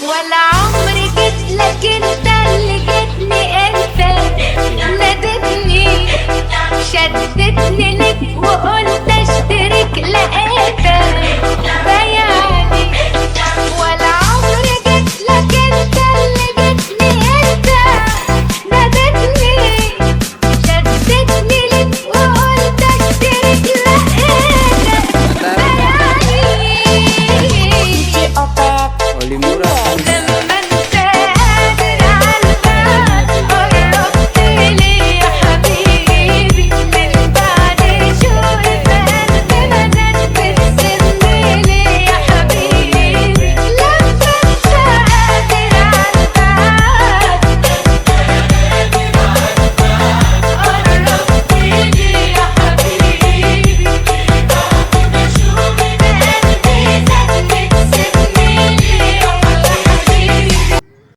ولا عمري جيت لك، انت اللي جيتني، انت نادتني شدتني لك وقلت اشترك، لقيتك بياني. ولا عمري جيت لك، انت اللي جيتني، انت نادتني شدتني لك وقلت اشترك، لقيتك بياني. Oli murah.